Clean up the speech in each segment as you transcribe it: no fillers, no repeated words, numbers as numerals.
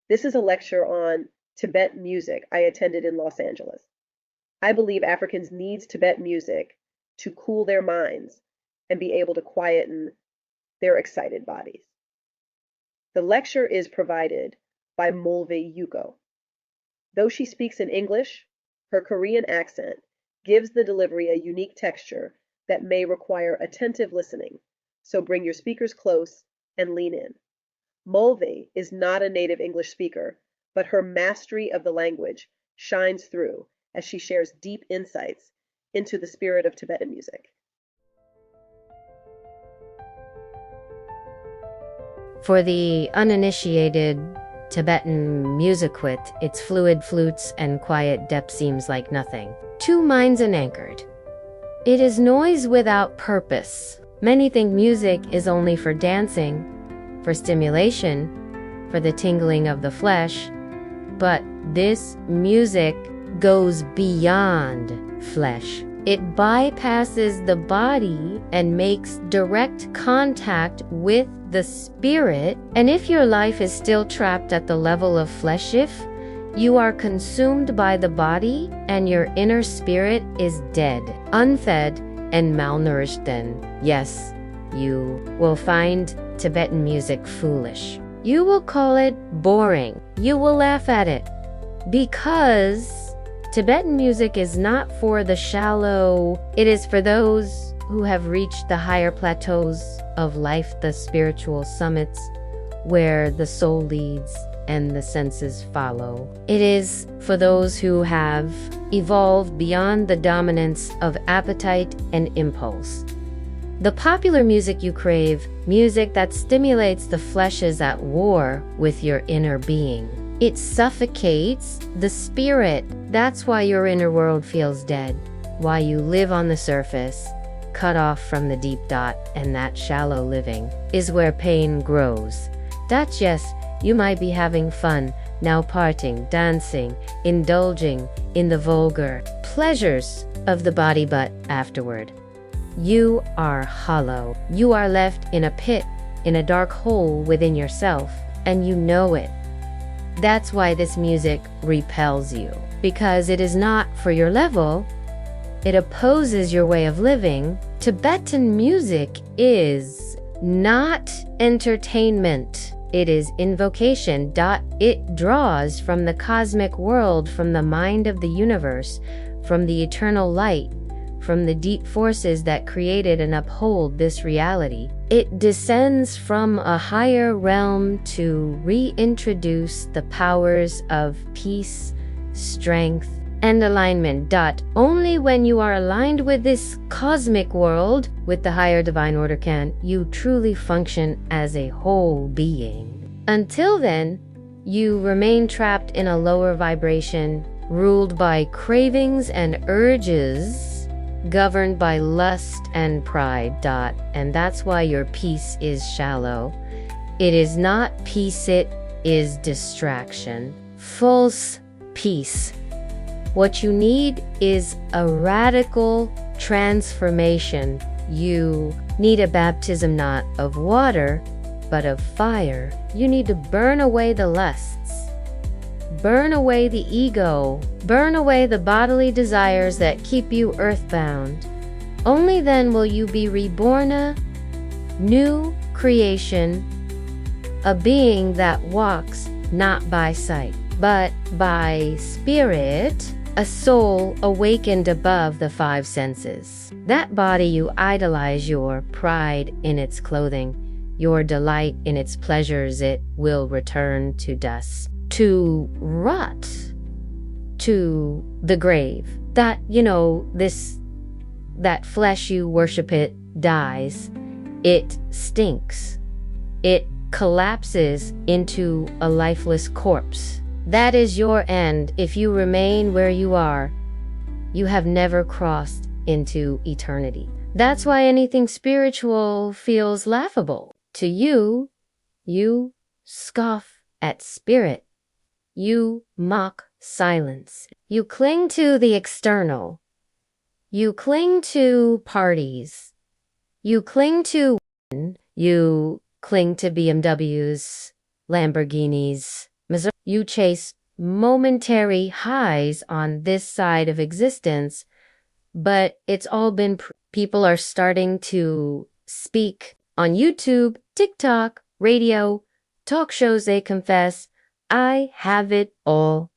This is a lecture on Tibet music I attended in Los Angeles. I believe Africans need Tibet music to cool their minds and be able to quieten their excited bodies. The lecture is provided by Mulve Yuko. Though she speaks in English, her Korean accent gives the delivery a unique texture that may require attentive listening, so bring your speakers close and lean in. Mulve is not a native English speaker, but her mastery of the language shines through as she shares deep insights into the spirit of Tibetan music. For the uninitiated Tibetan musiquit, its fluid flutes and quiet depth seems like nothing. Two minds unanchored. It is noise without purpose. Many think music is only for dancing, for stimulation, for the tingling of the flesh, but this music goes beyond flesh. It bypasses the body and makes direct contact with the spirit. And if your life is still trapped at the level of flesh, if you are consumed by the body and your inner spirit is dead, unfed, and malnourished, then yes, you will find Tibetan music foolish. You will call it boring. You will laugh at it because Tibetan music is not for the shallow. It is for those who have reached the higher plateaus of life, the spiritual summits where the soul leads and the senses follow. It is for those who have evolved beyond the dominance of appetite and impulse. The popular music you crave, music that stimulates the flesh, is at war with your inner being. It suffocates the spirit. That's why your inner world feels dead, why you live on the surface, cut off from the deep dot, and that shallow living is where pain grows. That's yes, you might be having fun, now partying, dancing, indulging in the vulgar pleasures of the body, but afterward, you are hollow. You are left in a pit, in a dark hole within yourself, and you know it. That's why this music repels you, because it is not for your level. It opposes your way of living. Tibetan music is not entertainment. It is invocation. It draws from the cosmic world, from the mind of the universe, from the eternal light, from the deep forces that created and uphold this reality. It descends from a higher realm to reintroduce the powers of peace, strength, and alignment. Only when you are aligned with this cosmic world, with the higher divine order, can you truly function as a whole being. Until then, you remain trapped in a lower vibration, ruled by cravings and urges, governed by lust and pride. And that's why your peace is shallow. It is not peace, it is distraction. False peace. What you need is a radical transformation. You need a baptism not of water, but of fire. You need to burn away the lusts. Burn away the ego. Burn away the bodily desires that keep you earthbound. Only then will you be reborn a new creation, a being that walks not by sight, but by spirit, a soul awakened above the five senses. That body you idolize, your pride in its clothing, your delight in its pleasures, it will return to dust, to rot, to the grave. That flesh you worship, it dies, it stinks, it collapses into a lifeless corpse. That is your end. If you remain where you are, you have never crossed into eternity. That's why anything spiritual feels laughable. To you, you scoff at spirit. You mock silence. You cling to the external. You cling to parties. You cling to women. You cling to BMWs, Lamborghinis, Missouri. You chase momentary highs on this side of existence, but it's all been people are starting to speak on YouTube, TikTok, radio, talk shows. They confess, I have it all,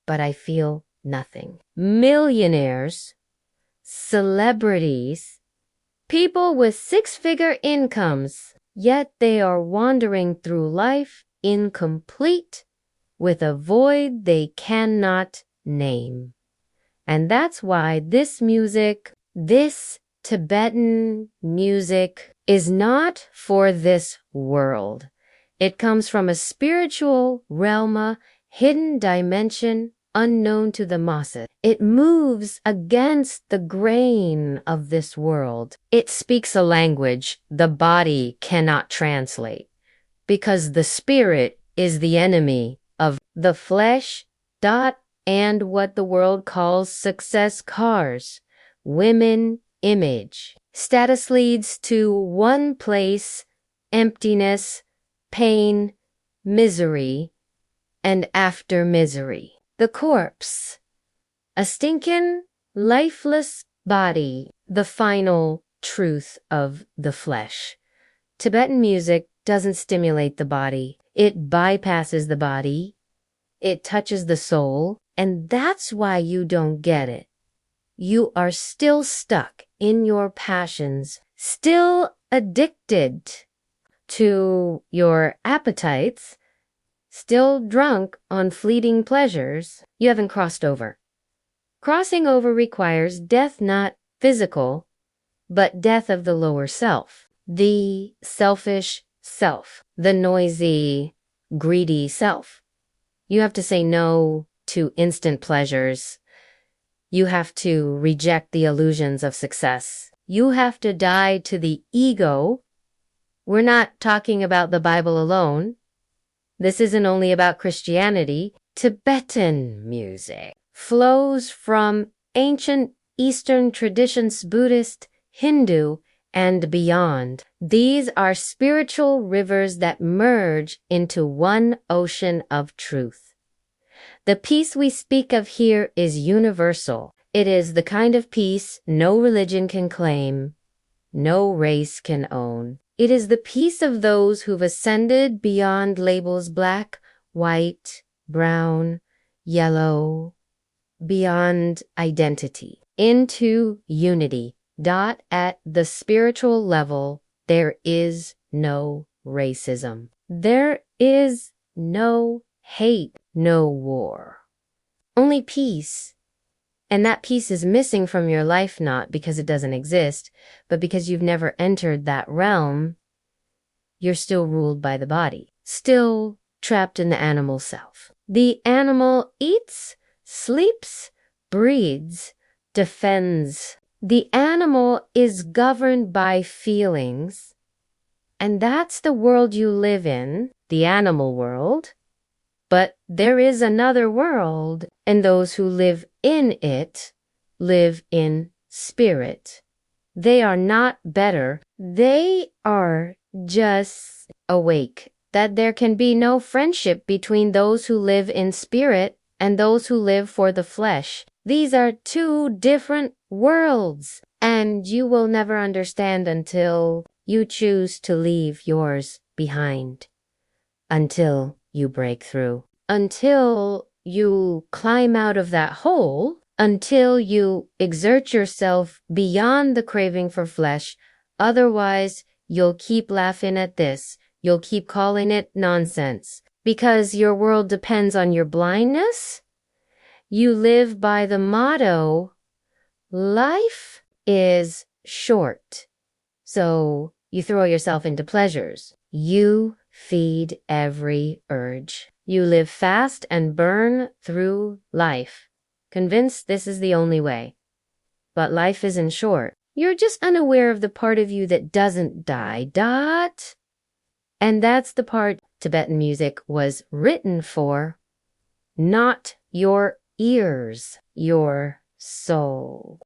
but I feel nothing. Millionaires, celebrities, people with six-figure incomes, yet they are wandering through life incomplete with a void they cannot name. And that's why this music, this Tibetan music, is not for this world. It comes from a spiritual realm, a hidden dimension unknown to the masses. It moves against the grain of this world. It speaks a language the body cannot translate, because the spirit is the enemy of the flesh, and what the world calls success, cars, women, image. Status leads to one place: emptiness, pain, misery, and after misery, the corpse. A stinking, lifeless body, the final truth of the flesh. Tibetan music doesn't stimulate the body. It bypasses the body. It touches the soul. And that's why you don't get it. You are still stuck in your passions, still addicted to your appetites, still drunk on fleeting pleasures. You haven't crossed over. Crossing over requires death, not physical, but death of the lower self, the selfish self, the noisy, greedy self. You have to say no to instant pleasures. You have to reject the illusions of success. You have to die to the ego. We're not talking about the Bible alone. This isn't only about Christianity. Tibetan music flows from ancient Eastern traditions, Buddhist, Hindu, and beyond. These are spiritual rivers that merge into one ocean of truth. The peace we speak of here is universal. It is the kind of peace no religion can claim, no race can own. It is the peace of those who've ascended beyond labels black, white, brown, yellow, beyond identity, into unity. At the spiritual level, there is no racism. There is no hate, no war. Only peace. And that peace is missing from your life, not because it doesn't exist, but because you've never entered that realm. You're still ruled by the body, still trapped in the animal self. The animal eats, sleeps, breeds, defends. The animal is governed by feelings, and that's the world you live in, the animal world. But there is another world, and those who live in it live in spirit. They are not better. They are just awake. That there can be no friendship between those who live in spirit and those who live for the flesh. These are two different worlds, and you will never understand until you choose to leave yours behind. Until you break through, until you climb out of that hole, until you exert yourself beyond the craving for flesh. Otherwise, you'll keep laughing at this. You'll keep calling it nonsense. Because your world depends on your blindness. You live by the motto, life is short. So you throw yourself into pleasures. You feed every urge. You live fast and burn through life, convinced this is the only way. But life isn't short. You're just unaware of the part of you that doesn't die. And that's the part Tibetan music was written for. Not your ears, your soul.